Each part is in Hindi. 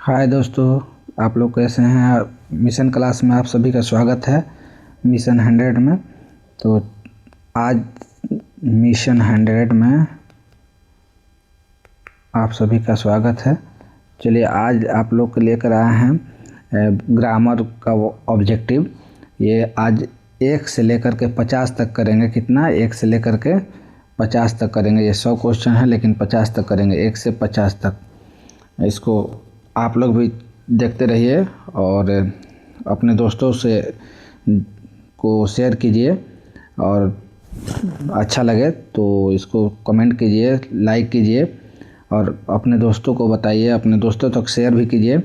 हाय दोस्तों, आप लोग कैसे हैं। मिशन क्लास में आप सभी का स्वागत है। मिशन 100 में तो आज मिशन 100 में आप सभी का स्वागत है। चलिए आज आप लोग को लेकर आए हैं ग्रामर का ऑब्जेक्टिव। ये आज 1 से लेकर के 50 तक करेंगे। कितना? 1 से लेकर के 50 तक करेंगे। ये 100 क्वेश्चन है लेकिन 50 तक करेंगे, 1 से 50 तक। इसको आप लोग भी देखते रहिए और अपने दोस्तों से को शेयर कीजिए और अच्छा लगे तो इसको कमेंट कीजिए, लाइक कीजिए और अपने दोस्तों को बताइए, अपने दोस्तों तक शेयर भी कीजिए।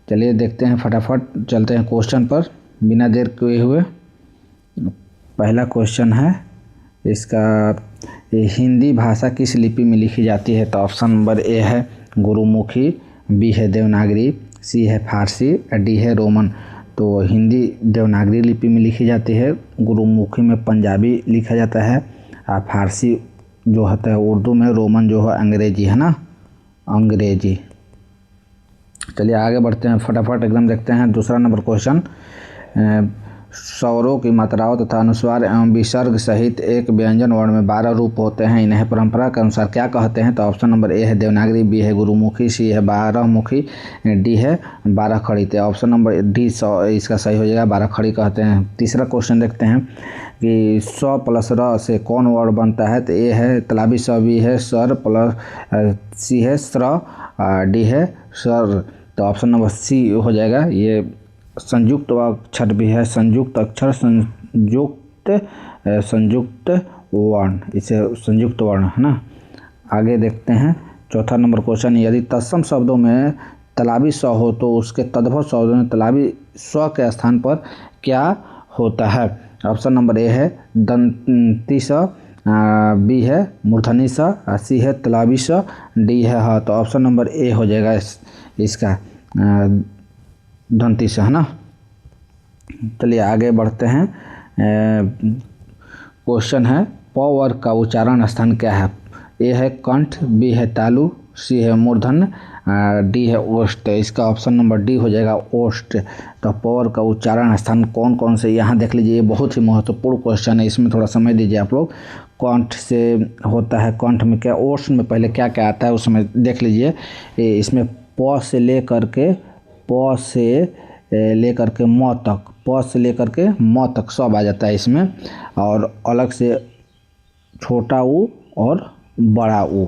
चलिए देखते हैं, फटाफट चलते हैं क्वेश्चन पर बिना देर किए हुए। पहला क्वेश्चन है इसका, हिंदी भाषा किस लिपि में लिखी जाती है? तो ऑप्शन नंबर ए है गुरुमुखी, बी है देवनागरी, सी है फारसी, डी है रोमन। तो हिंदी देवनागरी लिपि में लिखी जाती है, गुरुमुखी में पंजाबी लिखा जाता है और फारसी जो होता है उर्दू में, रोमन जो है अंग्रेजी है ना, अंग्रेजी। चलिए आगे बढ़ते हैं, फटाफट एकदम देखते हैं। दूसरा नंबर क्वेश्चन, स्वरों की मात्राओं तथा अनुस्वार एवं विसर्ग सहित एक व्यंजन वर्ण में 12 रूप होते हैं, इन्हें परंपरा के अनुसार क्या कहते हैं? तो ऑप्शन नंबर ए है देवनागरी, बी है गुरुमुखी, सी है 12 मुखी, डी है 12 खड़ी। तो ऑप्शन नंबर डी इसका सही हो जाएगा, 12 खड़ी कहते हैं। तीसरा क्वेश्चन देखते हैं कि स्व प्लस र से कौन वर्ण बनता है? तो ए है तलाबी स, बी है सर, प्लस सी है स्र, डी है सर। तो ऑप्शन नंबर सी हो जाएगा। ये संयुक्त अक्षर भी है, संयुक्त अक्षर, संयुक्त वर्ण, इसे संयुक्त वर्ण है ना। आगे देखते हैं चौथा नंबर क्वेश्चन, यदि तत्सम शब्दों में तलाबी स हो तो उसके तद्भव शब्दों में तलाबी स्व के स्थान पर क्या होता है? ऑप्शन नंबर ए है दंती स, बी है मूर्धनी स, सी है तलाबी स, डी है ह। तो ऑप्शन नंबर ए हो जाएगा इसका दंती से है ना। चलिए आगे बढ़ते हैं। क्वेश्चन है प वर्ग का उच्चारण स्थान क्या है? ए है कंठ, बी है तालु, सी है मूर्धन, डी है ओष्ठ। इसका ऑप्शन नंबर डी हो जाएगा ओष्ठ। तो प वर्ग का उच्चारण स्थान कौन कौन से, यहाँ देख लीजिए, ये बहुत ही महत्वपूर्ण क्वेश्चन है, इसमें थोड़ा समय दीजिए आप लोग। कंठ से होता है, कंठ में क्या, ओष्ठ में पहले क्या क्या आता है उसमें देख लीजिए। इसमें प से लेकर के, प से लेकर के म तक, प से लेकर के म तक सब आ जाता है इसमें, और अलग से छोटा ऊ और बड़ा ऊ,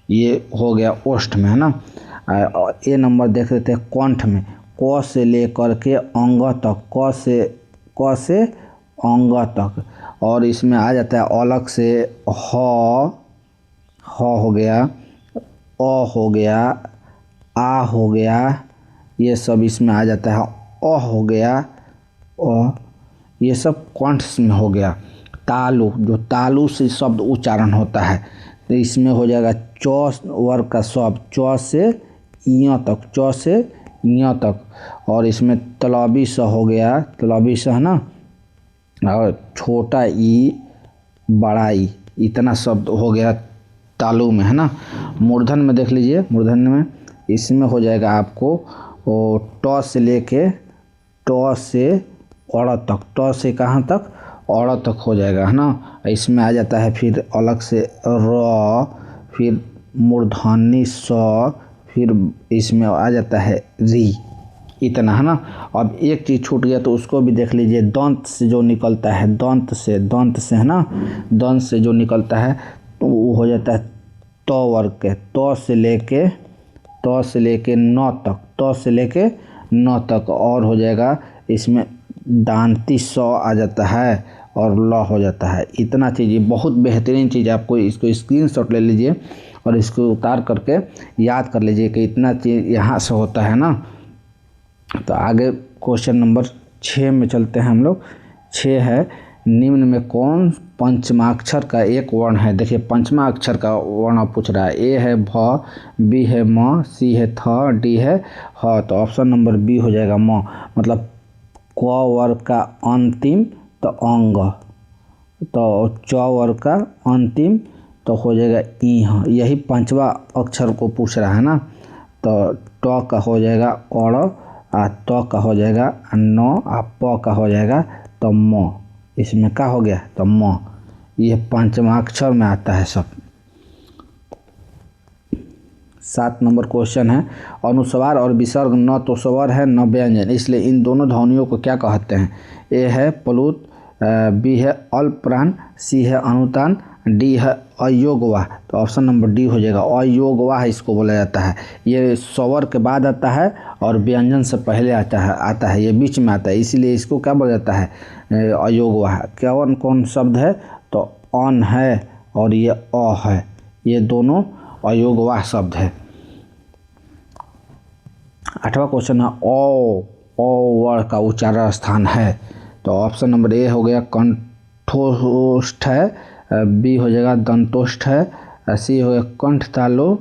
ये हो गया ओष्ठ में है ना। ए नंबर देख लेते हैं कंठ में, क से लेकर के अंग तक, क से अंग तक, और इसमें आ जाता है अलग से ह हो गया, अ हो गया, आ हो गया, ये सब इसमें आ जाता है। अ हो गया, ये सब कंठ में हो गया। तालु, जो तालु से शब्द उच्चारण होता है, तो इसमें हो जाएगा च वर्ग का शब्द, च से य तक, च से य तक, और इसमें तलाबी स हो गया, तलाबी स है ना, और छोटा ई, बड़ा ई, इतना शब्द हो गया तालु में है ना। मूर्धन में देख लीजिए, मूर्धन में इसमें हो जाएगा आपको ट से लेके ट से अड़ तक, ट से कहाँ तक, अड़ तक हो जाएगा है ना। इसमें आ जाता है फिर अलग से र, फिर मूर्धनी स, फिर इसमें आ जाता है री, इतना है ना। अब एक चीज़ छूट गया तो उसको भी देख लीजिए, दंत से जो निकलता है, दंत से है ना, दंत से जो निकलता है तो वो हो जाता है त वर्ग के, त से लेके न तक, त से लेके न तक, और हो जाएगा इसमें दांती स आ जाता है और ल हो जाता है। इतना चीज़, ये बहुत बेहतरीन चीज़, आपको इसको स्क्रीनशॉट ले लीजिए और इसको उतार करके याद कर लीजिए कि इतना चीज़ यहाँ से होता है ना। तो आगे क्वेश्चन नंबर 6 में चलते हैं हम लोग। 6 है, निम्न में कौन पंचमाक्षर का एक वर्ण है? देखिए पंचमा अक्षर का वर्ण पूछ रहा है। ए है भ, बी है म, सी है थ, डी है ह। तो ऑप्शन नंबर बी हो जाएगा म, मतलब क वर्ग का अंतिम तो अंग, तो च वर्ग का अंतिम तो हो जाएगा ई, यही पांचवा अक्षर को पूछ रहा है ना। तो ट का हो जाएगा और त का हो जाएगा न, प का हो जाएगा तो म। इसमें क्या हो गया तो म। ये पंचमा अक्षर में आता है सब। 7 नंबर क्वेश्चन है, अनुस्वार और विसर्ग न तो स्वर है न व्यंजन, इसलिए इन दोनों ध्वनियों को क्या कहते हैं। ए है प्लुत, बी है अल्पप्राण, सी है अनुतान, डी है अयोगवाह। तो ऑप्शन नंबर डी हो जाएगा, अयोगवाह इसको बोला जाता है। ये स्वर के बाद आता है और व्यंजन से पहले आता है, ये बीच में आता है, इसीलिए इसको क्या बोला जाता है अयोगवाह। कौन कौन शब्द है तो अन है और ये अ है, ये दोनों अयोगवाह शब्द है। 8वां क्वेश्चन है ओ वर्ण का उच्चारण स्थान है। तो ऑप्शन नंबर ए हो गया कंठोष्ठ है, बी हो जाएगा दंतोष्ठ है, सी हो गया कंठ तालु,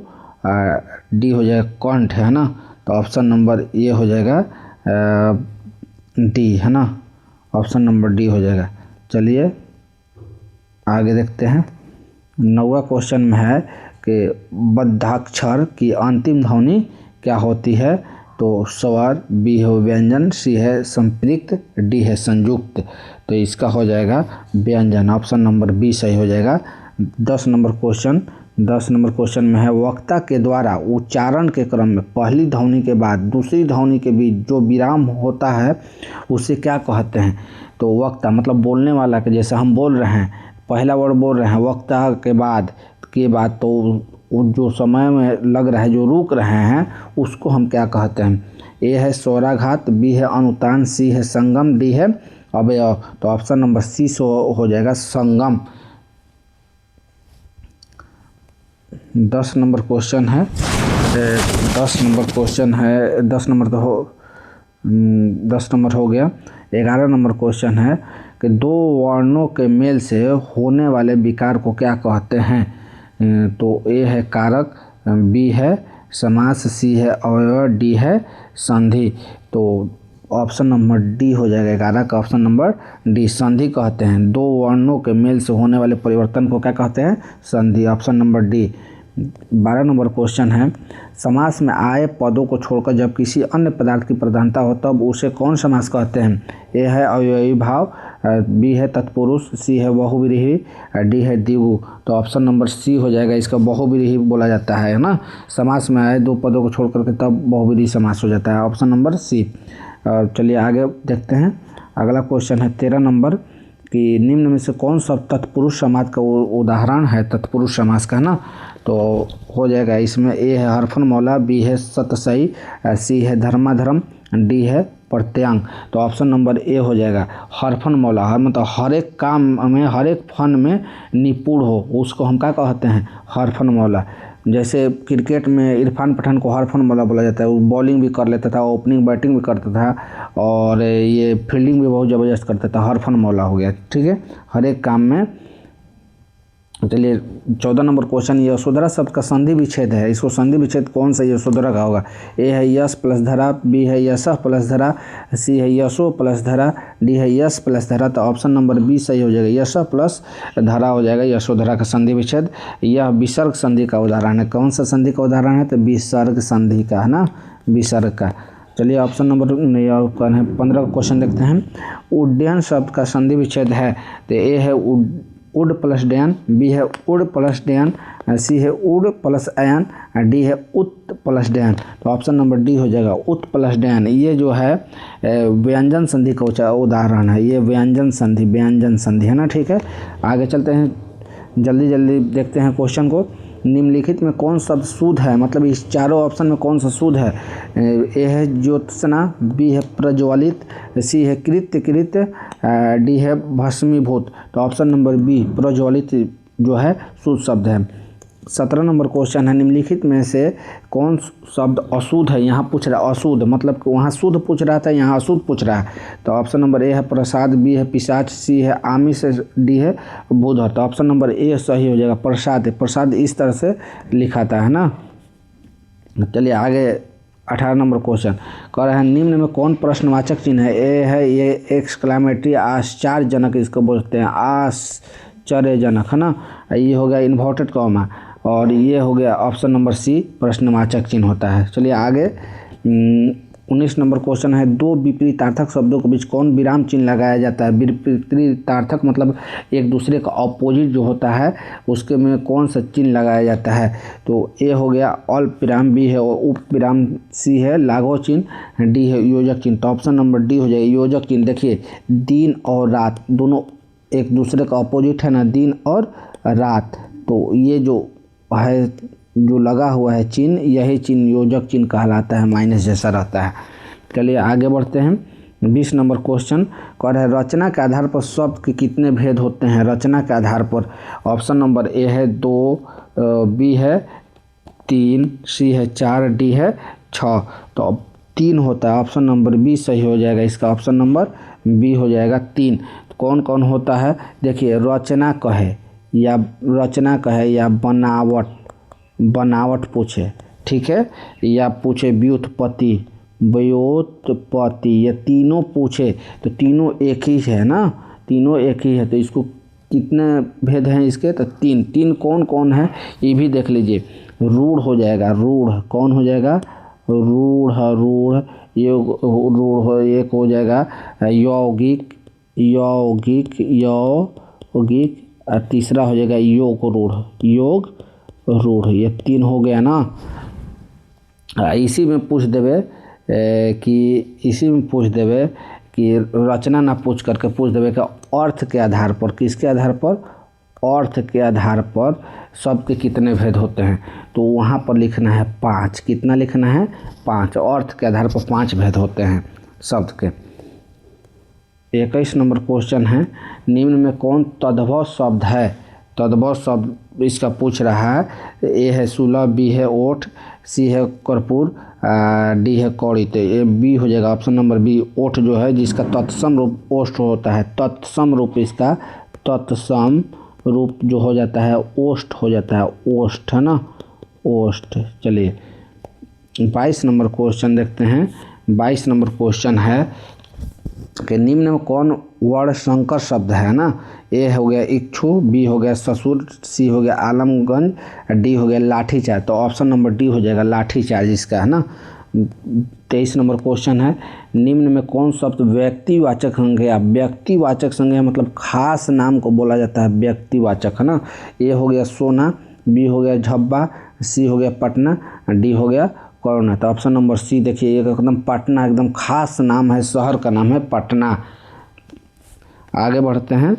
डी हो जाएगा कंठ है ना। तो ऑप्शन नंबर ए हो जाएगा डी है ना, ऑप्शन नंबर डी हो जाएगा। चलिए आगे देखते हैं। 9वां क्वेश्चन में है कि बद्धाक्षर की अंतिम ध्वनि क्या होती है। तो स्वर, बी है व्यंजन, सी है संपृक्त, डी है संयुक्त। तो इसका हो जाएगा व्यंजन, ऑप्शन नंबर बी सही हो जाएगा। 10 नंबर क्वेश्चन में है वक्ता के द्वारा उच्चारण के क्रम में पहली ध्वनि के बाद दूसरी ध्वनि के बीच जो विराम होता है उसे क्या कहते हैं। तो वक्ता मतलब बोलने वाला के, जैसे हम बोल रहे हैं पहला वर्ड बोल रहे हैं, वक्ता के बाद तो जो समय में लग रहा है, जो रुक रहे हैं, उसको हम क्या कहते हैं। ए है स्वराघात, बी है अनुतान, सी है संगम, डी है अवयव। तो ऑप्शन नंबर सी हो जाएगा संगम। 10 नंबर क्वेश्चन है 10 नंबर हो गया। 11 नंबर क्वेश्चन है कि दो वर्णों के मेल से होने वाले विकार को क्या कहते हैं। तो ए है कारक, बी है समास, सी है अवयव, डी है संधि। तो ऑप्शन नंबर डी हो जाएगा 11 का ऑप्शन नंबर डी, संधि कहते हैं। दो वर्णों के मेल से होने वाले परिवर्तन को क्या कहते हैं, संधि, option number D. 12 number question है समास में आए पदों को छोड़कर जब किसी अन्य पदार्थ की प्रधानता हो तब उसे कौन समास कहते हैं। ए है अव्ययी भाव, बी है तत्पुरुष, सी है बहुव्रीहि, डी है द्विगु। तो ऑप्शन नंबर सी हो जाएगा, इसका बहुव्रीहि बोला जाता है ना। समास में आए दो पदों को छोड़ करके तब बहुव्रीहि समास हो जाता है, ऑप्शन नंबर सी। चलिए आगे देखते हैं। अगला क्वेश्चन है 13 नंबर कि निम्न में से कौन सा तत्पुरुष समास का उदाहरण है, तत्पुरुष समास का ना। तो हो जाएगा इसमें ए है हरफन मौला, बी है सतसई, सी है धर्माधर्म, डी है प्रत्यांग। तो ऑप्शन नंबर ए हो जाएगा हरफन मौला। हर मतलब हर एक काम में, हर एक फन में निपुण हो, उसको हम क्या कहते हैं, हरफन मौला। जैसे क्रिकेट में इरफान पठान को हरफन मौला बोला जाता है, वो बॉलिंग भी कर लेता था, ओपनिंग बैटिंग भी करता था और ये फील्डिंग भी बहुत ज़बरदस्त करता था, हरफन मौला हो गया। ठीक है, हर एक काम में। चलिए 14 नंबर क्वेश्चन, यशोधरा शब्द का संधि विच्छेद है, इसको संधि विच्छेद कौन सा यशोधरा का होगा। ए है यश प्लस धरा, बी है यशः प्लस धरा, सी है यशो प्लस धरा, डी है यश प्लस धरा। तो ऑप्शन नंबर बी सही हो जाएगा, यशः प्लस धरा हो जाएगा यशोधरा का संधि विच्छेद। यह विसर्ग संधि का उदाहरण है, कौन सा संधि का उदाहरण है, तो विसर्ग संधि का है ना, विसर्ग का। चलिए ऑप्शन नंबर 15 क्वेश्चन देखते हैं। उड्डयन शब्द का संधि विच्छेद है, तो ए है उड प्लस डयन, बी है उड प्लस डयन, सी है उड प्लस अयन, डी है उत प्लस डयन। तो ऑप्शन नंबर डी हो जाएगा उत प्लस डयन। ये जो है व्यंजन संधि का उदाहरण है, ये व्यंजन संधि है ना। ठीक है, आगे चलते हैं, जल्दी देखते हैं क्वेश्चन को। निम्नलिखित में कौन शब्द शुद्ध है, मतलब इस चारों ऑप्शन में कौन सा शुद्ध है। ए है ज्योत्सना, बी है प्रज्वलित, सी है कृत, डी है भस्मीभूत। तो ऑप्शन नंबर बी प्रज्वलित जो है शुद्ध शब्द है। 17 नंबर क्वेश्चन है निम्नलिखित में से कौन शब्द अशुद्ध है। यहाँ पूछ रहा है अशुद्ध, मतलब कि वहाँ शुद्ध पूछ रहा था, यहाँ अशुद्ध पूछ रहा है। तो ऑप्शन नंबर ए है प्रसाद, बी है पिशाच, सी है आमिष, डी है बुध। तो ऑप्शन नंबर ए सही हो जाएगा, प्रसाद इस तरह से लिखाता है ना। चलिए आगे 18 नंबर क्वेश्चन कह रहे हैं निम्न में कौन प्रश्नवाचक चिन्ह है। ए है ये एक्सक्लेमेटरी आश्चर्यजनक, इसको बोलते हैं आश्चर्यजनक है ना। ये हो गया इन्वर्टेड कॉमा। और ये हो गया ऑप्शन नंबर सी प्रश्नवाचक चिन्ह होता है। चलिए आगे 19 नंबर क्वेश्चन है, दो विपरीतार्थक शब्दों के बीच कौन विराम चिन्ह लगाया जाता है। विपरीतार्थक मतलब एक दूसरे का ऑपोजिट जो होता है उसके में कौन सा चिन्ह लगाया जाता है। तो ए हो गया अल्प विराम, बी है उप विराम, सी है लाघव चिन्ह, डी है योजक चिन्ह। तो ऑप्शन नंबर डी हो जाएगा योजक चिन्ह। देखिए दिन और रात दोनों एक दूसरे का ऑपोजिट है ना, दिन और रात, तो ये जो है जो लगा हुआ है चिन्ह, यही चिन्ह योजक चिन्ह कहलाता है, माइनस जैसा रहता है। चलिए आगे बढ़ते हैं 20 नंबर क्वेश्चन कह रहा है रचना के आधार पर शब्द के कितने भेद होते हैं। रचना के आधार पर ऑप्शन नंबर ए है 2, बी है 3, सी है 4, डी है 6। तो अब 3 होता है, ऑप्शन नंबर बी सही हो जाएगा, इसका ऑप्शन नंबर बी हो जाएगा 3। कौन कौन होता है देखिए, रचना कहे या बनावट पूछे, ठीक है, या पूछे व्युत्पत्ति, ये तीनों पूछे तो तीनों एक ही है ना, तीनों एक ही है। तो इसको कितने भेद हैं इसके, तो 3 कौन कौन है ये भी देख लीजिए। रूढ़ हो जाएगा, रूढ़ कौन हो जाएगा, रूढ़ एक हो जाएगा यौगिक, और तीसरा हो जाएगा योग रूढ़, ये 3 हो गया ना। इसी में पूछ देवे कि रचना ना पूछ करके पूछ देवे कि अर्थ के आधार पर, किसके आधार पर, अर्थ के आधार पर शब्द के कितने भेद होते हैं। तो वहाँ पर लिखना है 5, कितना लिखना है 5, अर्थ के आधार पर 5 भेद होते हैं शब्द के। 21 नंबर क्वेश्चन है, निम्न में कौन तद्भव शब्द है। तद्भव शब्द इसका पूछ रहा है, ए है सुलभ, बी है ओठ, सी है कर्पूर, डी है कौड़ी। तो ये बी हो जाएगा, ऑप्शन नंबर बी ओठ जो है जिसका तत्सम रूप ओष्ठ होता है, तत्सम रूप इसका तत्सम रूप जो हो जाता है ओष्ठ हो जाता है, ओष्ठ है ना, ओष्ठ। चलिए 22 नंबर क्वेश्चन देखते हैं। 22 नंबर क्वेश्चन है कि निम्न में कौन वर्ण संकर शब्द है ना। ए हो गया इच्छु, बी हो गया ससुर, सी हो गया आलमगंज, डी हो गया लाठीचार्ज। तो ऑप्शन नंबर डी हो जाएगा लाठीचार्ज इसका, है ना। 23 नंबर क्वेश्चन है, निम्न में कौन शब्द व्यक्तिवाचक संज्ञा, व्यक्तिवाचक संज्ञा मतलब खास नाम को बोला जाता है व्यक्तिवाचक, है ना। ए हो गया सोना, बी हो गया झब्बा, सी हो गया पटना, डी हो गया कोरोना। तो ऑप्शन नंबर सी देखिए एकदम पटना एकदम खास नाम है, शहर का नाम है पटना। आगे बढ़ते हैं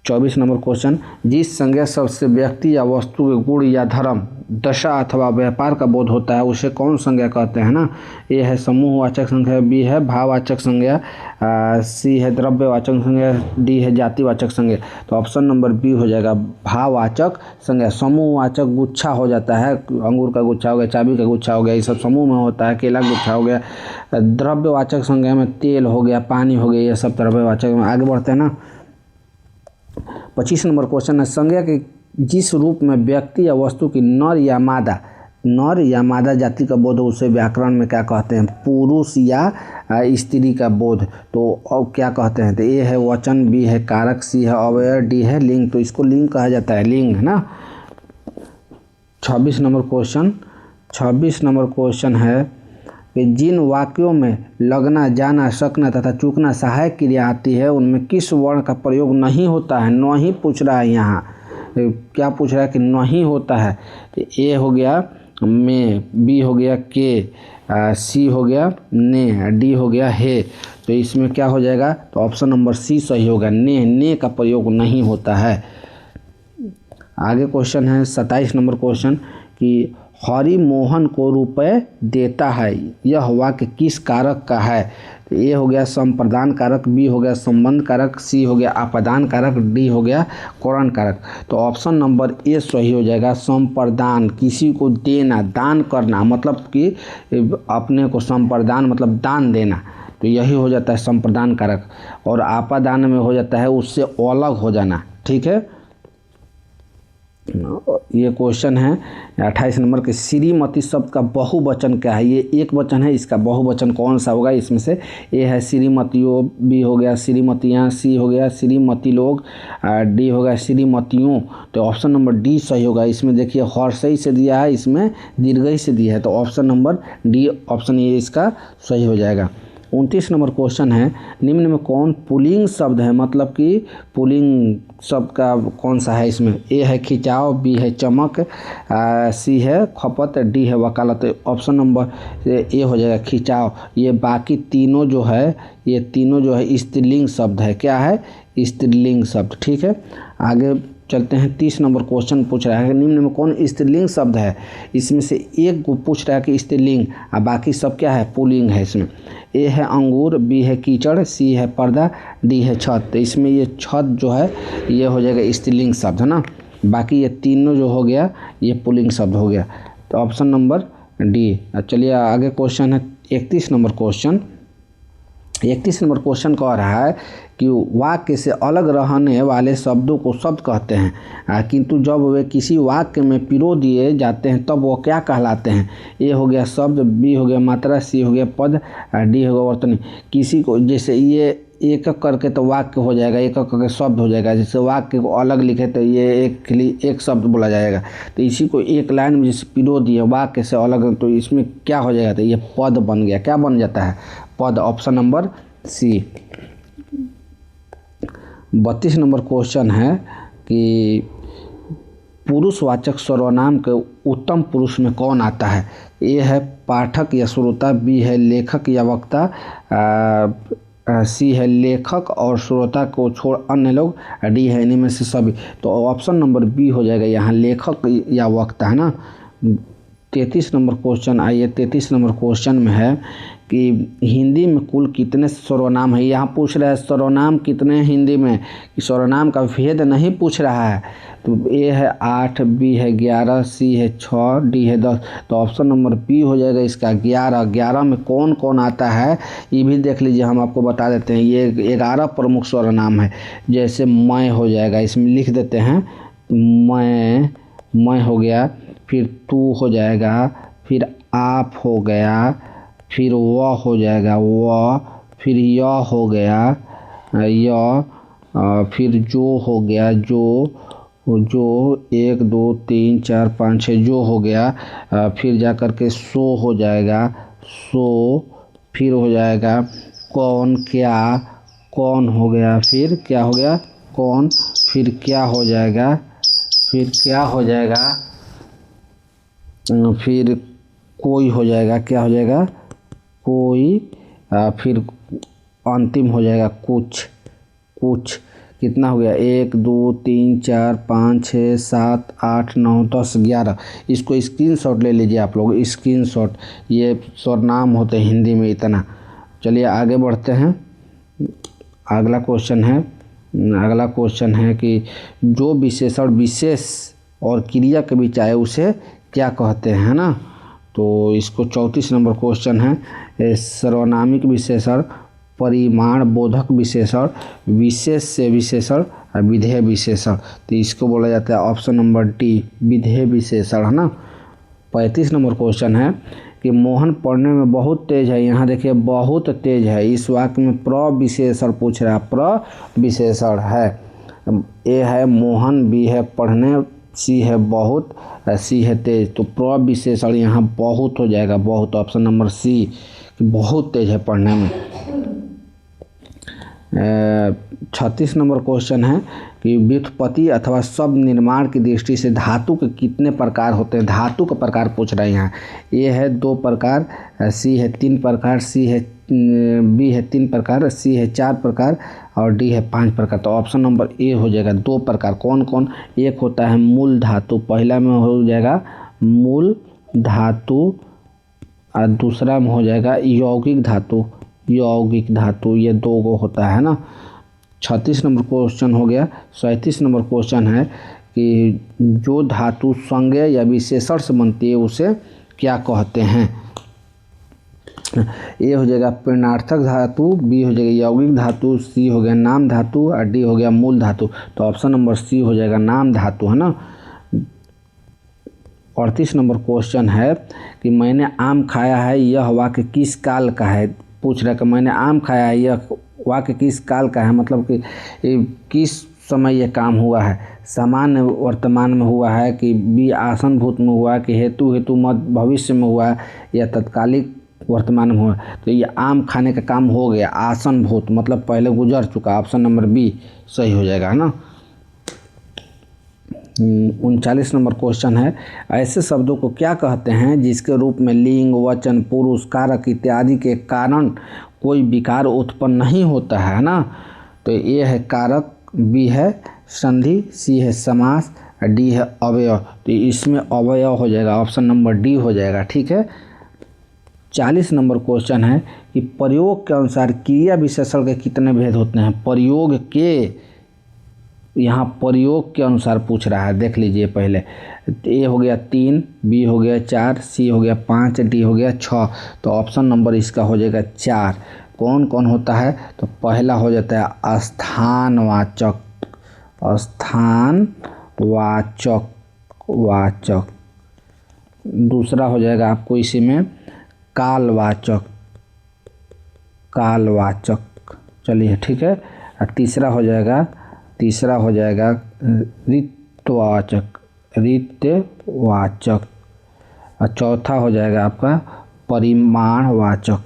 24 नंबर क्वेश्चन, जिस संज्ञा शब्द से व्यक्ति या वस्तु के गुण या धर्म, दशा अथवा व्यापार का बोध होता है उसे कौन संज्ञा कहते हैं ना। ए है समूहवाचक संज्ञा, बी है भाववाचक संज्ञा, सी है द्रव्यवाचक संज्ञा, डी है जातिवाचक संज्ञा। तो ऑप्शन नंबर बी हो जाएगा भाववाचक संज्ञा। समूहवाचक गुच्छा हो जाता है, अंगूर का गुच्छा हो गया, चाबी का गुच्छा हो गया, ये सब समूह में होता है, केला का गुच्छा हो गया। द्रव्यवाचक संज्ञा में तेल हो गया, पानी हो गया, ये सब द्रव्यवाचक में। आगे बढ़ते हैं ना 25 नंबर क्वेश्चन है, संज्ञा के जिस रूप में व्यक्ति या वस्तु की नर या मादा जाति का बोध, उसे व्याकरण में क्या कहते हैं, पुरुष या स्त्री का बोध। तो अब क्या कहते हैं, तो ए है वचन, बी है कारक, सी है अवयव, डी है लिंग। तो इसको लिंग कहा जाता है, लिंग, है ना। 26 नंबर क्वेश्चन है कि जिन वाक्यों में लगना, जाना, सकना तथा चूकना सहायक क्रिया आती है उनमें किस वर्ण का प्रयोग नहीं होता है। नहीं पूछ रहा है यहाँ, क्या पूछ रहा है कि नहीं होता है। ए हो गया में, बी हो गया के, सी हो गया ने, डी हो गया हे। तो इसमें क्या हो जाएगा, तो ऑप्शन नंबर सी सही होगा, ने का प्रयोग नहीं होता है। आगे क्वेश्चन है 27 नंबर क्वेश्चन कि हरि मोहन को रुपए देता है, यह वाक्य किस कारक का है। तो ए हो गया संप्रदान कारक, बी हो गया संबंध कारक, सी हो गया आपादान कारक, डी हो गया करण कारक। तो ऑप्शन नंबर ए सही हो जाएगा, संप्रदान, किसी को देना, दान करना, मतलब कि अपने को संप्रदान मतलब दान देना, तो यही हो जाता है संप्रदान कारक। और आपादान में हो जाता है उससे अलग हो जाना, ठीक है। ये क्वेश्चन है 28 नंबर के, श्रीमती शब्द का बहुवचन क्या है? ये एक वचन है, इसका बहुवचन कौन सा होगा? इसमें से ए है श्रीमतियों, बी हो गया श्रीमतियाँ, सी हो गया श्रीमती लोग, डी हो गया श्रीमतियों। तो ऑप्शन नंबर डी सही होगा। इसमें देखिए हर्षई से दिया है, इसमें दीर्घई से दिया है, तो option number D option A इसका सही हो जाएगा। 29 नंबर क्वेश्चन है, निम्न में कौन पुल्लिंग शब्द है? मतलब कि पुल्लिंग शब्द का कौन सा है? इसमें ए है खिंचाव, बी है चमक, सी है खपत, डी है वकालत। ऑप्शन नंबर ए हो जाएगा खिंचाव। ये बाकी तीनों जो है, ये तीनों जो है स्त्रीलिंग शब्द है। क्या है? स्त्रीलिंग शब्द। ठीक है, आगे चलते हैं। 30 नंबर क्वेश्चन पूछ रहा है, निम्न में कौन स्त्रीलिंग शब्द है? इसमें से एक को पूछ रहा है कि स्त्रीलिंग, और बाकी सब क्या है? पुल्लिंग है। इसमें ए है अंगूर, बी है कीचड़, सी है पर्दा, डी है छत। तो इसमें ये छत जो है ये हो जाएगा स्त्रीलिंग शब्द है ना, बाकी ये तीनों जो हो गया ये पुल्लिंग शब्द हो गया। तो ऑप्शन नंबर डी। चलिए आगे क्वेश्चन है 31 नंबर क्वेश्चन। 31 नंबर क्वेश्चन कह रहा है कि वाक्य से अलग रहने वाले शब्दों को शब्द कहते हैं, किंतु जब वे किसी वाक्य में पिरो दिए जाते हैं तब वो क्या कहलाते हैं? ए हो गया शब्द, बी हो गया मात्रा, सी हो गया पद, डी हो गया वर्तनी। किसी को जैसे ये एक एक करके तो वाक्य हो जाएगा, एक एक करके शब्द हो जाएगा। जैसे वाक्य को अलग लिखे तो ये एक शब्द बोला जाएगा। तो इसी को एक लाइन में जैसे पिरो दिए वाक्य से अलग, तो इसमें क्या हो जाएगा? तो ये पद बन गया। क्या बन जाता है? पद। Option number C. 32 number question है कि पुरुषवाचक सर्वनाम के उत्तम पुरुष में कौन आता है? ए है पाठक या श्रोता, बी है लेखक या वक्ता, सी है लेखक और श्रोता को छोड़ अन्य लोग, डी है इन्हीं में से सभी। तो ऑप्शन नंबर बी हो जाएगा यहाँ, लेखक या वक्ता है ना। 33 नंबर क्वेश्चन आइए। 33 नंबर क्वेश्चन में है कि हिंदी में कुल कितने सर्वनाम है? यहाँ पूछ रहा है सर्वनाम कितने हैं हिंदी में, कि सर्वनाम का भेद नहीं पूछ रहा है। तो ए है 8, बी है 11, सी है 6, डी है 10। तो ऑप्शन नंबर बी हो जाएगा इसका 11। 11 में कौन कौन आता है ये भी देख लीजिए, हम आपको बता देते हैं। ये 11 प्रमुख सर्वनाम है। जैसे मैं हो जाएगा, इसमें लिख देते हैं मैं हो गया, फिर तू हो जाएगा, फिर आप हो गया, फिर वह हो जाएगा वह, फिर यह हो गया यह, फिर जो हो गया जो 1 2 3 4 5 6 जो हो गया, फिर जा कर के सो हो जाएगा सो, फिर हो जाएगा कौन क्या, कौन हो गया, फिर क्या हो गया कौन, फिर क्या हो जाएगा, फिर क्या हो जाएगा, फिर कोई हो जाएगा, क्या हो जाएगा कोई, फिर अंतिम हो जाएगा कुछ। कितना हो गया 1 2 3 4 5 6 7 8 9 10 11। इसको स्क्रीनशॉट ले लीजिए आप लोग, स्क्रीनशॉट। ये सर्वनाम होते हैं हिंदी में इतना। चलिए आगे बढ़ते हैं। अगला क्वेश्चन है कि जो विशेषण विशेष और क्रिया के बीच आए उसे क्या कहते हैं ना। तो इसको 34 नंबर क्वेश्चन है। सर्वनामिक विशेषण, परिमाण बोधक विशेषण, विशेष से विशेषण और विधेय विशेषण। तो इसको बोला जाता है ऑप्शन नंबर डी विधेय विशेषण है ना। 35 नंबर क्वेश्चन है कि मोहन पढ़ने में बहुत तेज है। यहाँ देखिए बहुत तेज है, इस वाक्य में प्रविशेषण पूछ रहा है, प्रविशेषण है। ए है मोहन, बी है पढ़ने, सी है बहुत, सी है तेज। तो प्रविशेषण यहाँ बहुत हो जाएगा, बहुत। ऑप्शन नंबर सी बहुत तेज है पढ़ने में। 36 नंबर क्वेश्चन है कि व्युत्पत्ति अथवा शब्द निर्माण की दृष्टि से धातु के कितने प्रकार होते हैं? धातु का प्रकार पूछ रहे हैं यहाँ। ए है 2 प्रकार, सी है 3 प्रकार, बी है 3 प्रकार, सी है 4 प्रकार और डी है 5 प्रकार। तो ऑप्शन नंबर ए हो जाएगा 2 प्रकार। कौन कौन? एक होता है मूल धातु, पहला में हो जाएगा मूल धातु और दूसरा में हो जाएगा यौगिक धातु। ये 2 गो होता है ना। 36 नंबर क्वेश्चन हो गया। 37 नंबर क्वेश्चन है कि जो धातु संज्ञा या विशेषण से बनती है उसे क्या कहते हैं? ए हो जाएगा प्रेरणार्थक धातु, बी हो जाएगा यौगिक धातु, सी हो गया नाम धातु और डी हो गया मूल धातु। तो ऑप्शन नंबर सी हो जाएगा नाम धातु है ना। 38 नंबर क्वेश्चन है कि मैंने आम खाया है, यह वाक्य किस काल का है। पूछ रहा है कि मैंने आम खाया है, यह वाक्य किस काल का है, मतलब कि किस समय यह काम हुआ है। सामान्य वर्तमान में हुआ है कि बी आसन भूत में हुआ है कि हेतु मध्य भविष्य में हुआ है या तत्कालिक वर्तमान में हुआ। तो ये आम खाने का काम हो गया आसन भूत, मतलब पहले गुजर चुका। ऑप्शन नंबर बी सही हो जाएगा, है ना। 39 नंबर क्वेश्चन है, ऐसे शब्दों को क्या कहते हैं जिसके रूप में लिंग, वचन, पुरुष, कारक इत्यादि के कारण कोई विकार उत्पन्न नहीं होता है ना। तो ए है कारक, बी है संधि, सी है समास, डी है अवयव। तो इसमें अवयव हो जाएगा, ऑप्शन नंबर डी हो जाएगा, ठीक है। 40 नंबर क्वेश्चन है कि प्रयोग के अनुसार क्रिया विशेषण के कितने भेद होते हैं। प्रयोग के, यहाँ प्रयोग के अनुसार पूछ रहा है, देख लीजिए पहले। ए हो गया 3, बी हो गया 4, सी हो गया 5, डी हो गया 6। तो ऑप्शन नंबर इसका हो जाएगा 4। कौन कौन होता है, तो पहला हो जाता है स्थानवाचक, वाचक। दूसरा हो जाएगा आपको इसी में कालवाचक। चलिए ठीक है। और तीसरा हो जाएगा ऋत्यवाचक। और चौथा हो जाएगा आपका परिमाणवाचक।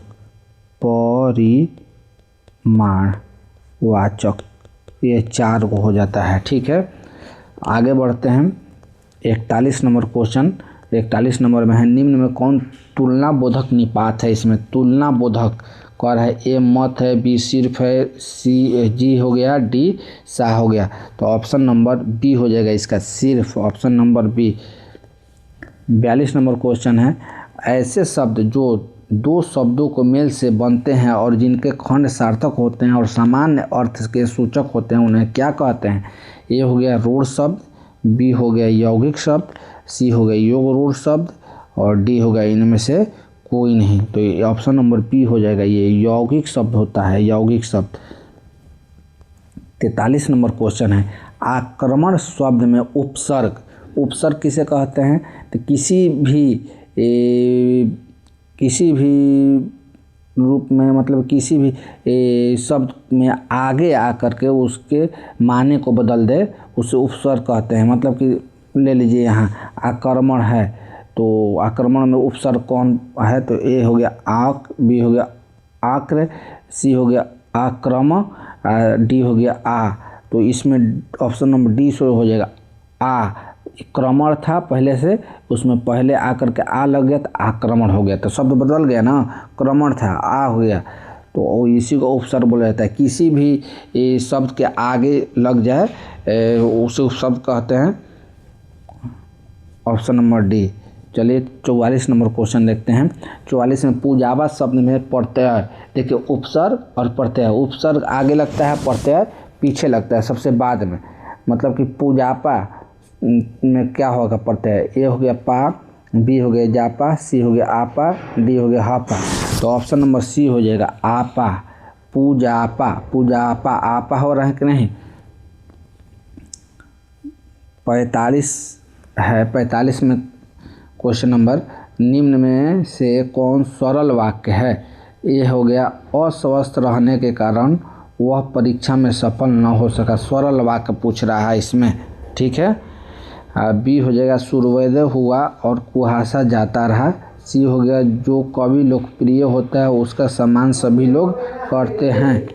ये 4 को हो जाता है, ठीक है। आगे बढ़ते हैं। 41 नंबर क्वेश्चन, 41 नंबर में है, निम्न में कौन तुलना बोधक निपात है। इसमें तुलना बोधक कौन है। ए मत है, बी सिर्फ है, सी जी हो गया, डी सा हो गया। तो ऑप्शन नंबर बी हो जाएगा इसका सिर्फ, option number B. 42 number question है, ऐसे शब्द जो दो शब्दों को मेल से बनते हैं और जिनके खंड सार्थक होते हैं और सामान्य अर्थ के सूचक होते हैं, उन्हें क्या कहते हैं। ए हो गया रूढ़ शब्द, बी हो गया यौगिक शब्द, सी हो गया योग रूढ़ शब्द और डी हो गया इनमें से कोई नहीं। तो ये ऑप्शन नंबर बी हो जाएगा, ये यौगिक शब्द होता है, यौगिक शब्द। 43 नंबर क्वेश्चन है, आक्रमण शब्द में उपसर्ग किसे कहते हैं। तो किसी भी रूप में, मतलब किसी भी शब्द में आगे आकर के उसके माने को बदल दे, उसे उपसर्ग कहते हैं। मतलब कि ले लीजिए यहाँ आक्रमण है, तो आक्रमण में उपसर्ग कौन है। तो ए हो गया आक, बी हो गया आक्र, सी हो गया आक्रम, डी हो गया आ। तो इसमें ऑप्शन नंबर डी शो हो जाएगा आ। क्रमण था पहले से, उसमें पहले आकर के आ लग गया तो आक्रमण हो गया, तो शब्द बदल गया ना। क्रमण था आ हो गया, तो इसी को उपसर्ग बोला जाता है। किसी भी शब्द के आगे लग जाए उसे उपसर्ग कहते हैं, ऑप्शन नंबर डी। चलिए 44 नंबर क्वेश्चन देखते हैं। 44 में पूजावा शब्द में प्रत्यय, देखिए उपसर्ग और प्रत्यय। उपसर्ग आगे लगता है, प्रत्यय पीछे लगता है सबसे बाद में। मतलब कि पूजापा में क्या होगा प्रत्यय। ए हो गया पा, बी हो गया जापा, सी हो गया आपा, डी हो गया हापा। तो ऑप्शन नंबर सी हो जाएगा आपा। पूजापा आपा हो रहा है कि नहीं। 45 है, 45 में क्वेश्चन नंबर, निम्न में से कौन सरल वाक्य है। ये हो गया अस्वस्थ रहने के कारण वह परीक्षा में सफल न हो सका। सरल वाक्य पूछ रहा है इसमें, ठीक है। बी हो जाएगा सूर्योदय हुआ और कुहासा जाता रहा। सी हो गया जो कवि लोकप्रिय होता है उसका सम्मान सभी लोग करते हैं।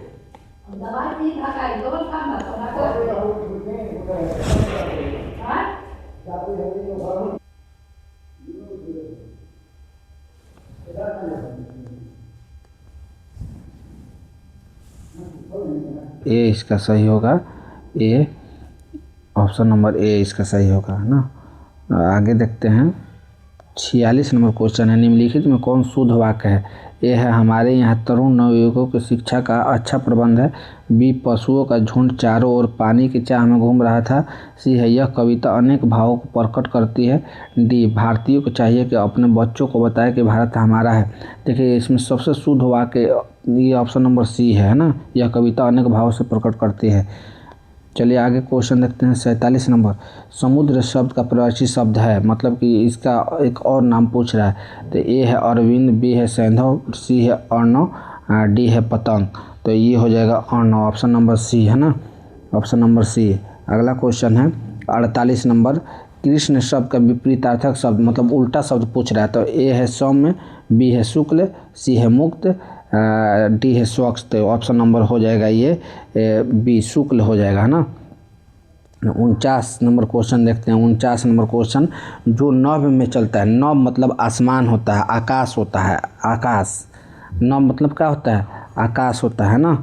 ए इसका सही होगा, ए ऑप्शन नंबर ए इसका सही होगा, है ना। आगे देखते हैं। 46 नंबर क्वेश्चन है, निम्नलिखित में कौन शुद्ध वाक्य है। ए है हमारे यहाँ तरुण नवयुवकों की शिक्षा का अच्छा प्रबंध है। बी पशुओं का झुंड चारों ओर पानी की चाह में घूम रहा था। सी है यह कविता अनेक भावों को प्रकट करती है। डी भारतीयों को चाहिए कि अपने बच्चों को बताए कि भारत हमारा है। देखिए इसमें सबसे शुद्ध वाक्य ये ऑप्शन नंबर सी है ना। यह कविता अनेक भावों से प्रकट करती है। चलिए आगे क्वेश्चन देखते हैं 47 नंबर। समुद्र शब्द का प्रवासी शब्द है, मतलब कि इसका एक और नाम पूछ रहा है। तो ए है अरविंद, बी है सैंधव, सी है अर्णव, डी है पतंग। तो ये हो जाएगा अर्णव, ऑप्शन नंबर सी है ना, ऑप्शन नंबर सी। अगला क्वेश्चन है 48 नंबर। कृष्ण शब्द का विपरीतार्थक शब्द मतलब उल्टा शब्द पूछ रहा है। तो ए है सौम्य, बी है शुक्ल, सी है मुक्त, डी है स्वच्छ। तो ऑप्शन नंबर हो जाएगा ये बी शुक्ल हो जाएगा, है ना। 49 नंबर क्वेश्चन देखते हैं। 49 नंबर क्वेश्चन, जो नभ में चलता है, नभ मतलब आसमान होता है, आकाश होता है, आकाश। नभ मतलब क्या होता है, आकाश होता है ना।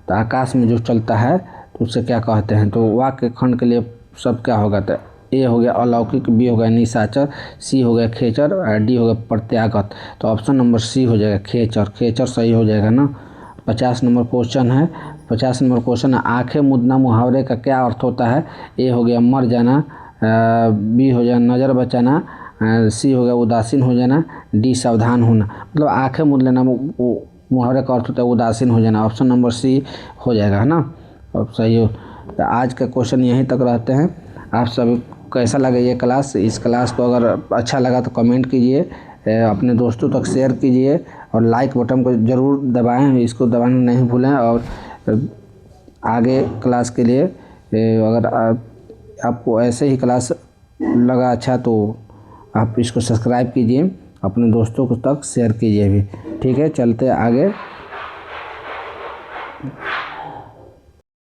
तो आकाश में जो चलता है तो उसे क्या कहते हैं। तो वाक्य खंड के लिए शब्द क्या होगा। तो ए हो गया अलौकिक, बी हो गया निशाचर, सी हो गया खेचर, और डी हो गया प्रत्यागत। तो ऑप्शन नंबर सी हो जाएगा खेचर, खेचर सही हो जाएगा ना। 50 नंबर क्वेश्चन है। 50 नंबर क्वेश्चन है, आंखें मूंदना मुहावरे का क्या अर्थ होता है। ए हो गया मर जाना, बी हो गया नज़र बचाना, सी हो गया उदासीन हो जाना, डी सावधान होना। मतलब आंखें मूंद लेना मुहावरे का अर्थ होता है उदासीन हो जाना। ऑप्शन नंबर सी हो जाएगा, है ना। अब सही हो। तो आज का क्वेश्चन यहीं तक रहते हैं। आप सभी कैसा लगा ये क्लास। इस क्लास को अगर अच्छा लगा तो कमेंट कीजिए, अपने दोस्तों तक शेयर कीजिए और लाइक बटन को ज़रूर दबाएं, इसको दबाना नहीं भूलें। और आगे क्लास के लिए अगर आपको ऐसे ही क्लास लगा अच्छा तो आप इसको सब्सक्राइब कीजिए, अपने दोस्तों को तक शेयर कीजिए भी। ठीक है, चलते आगे।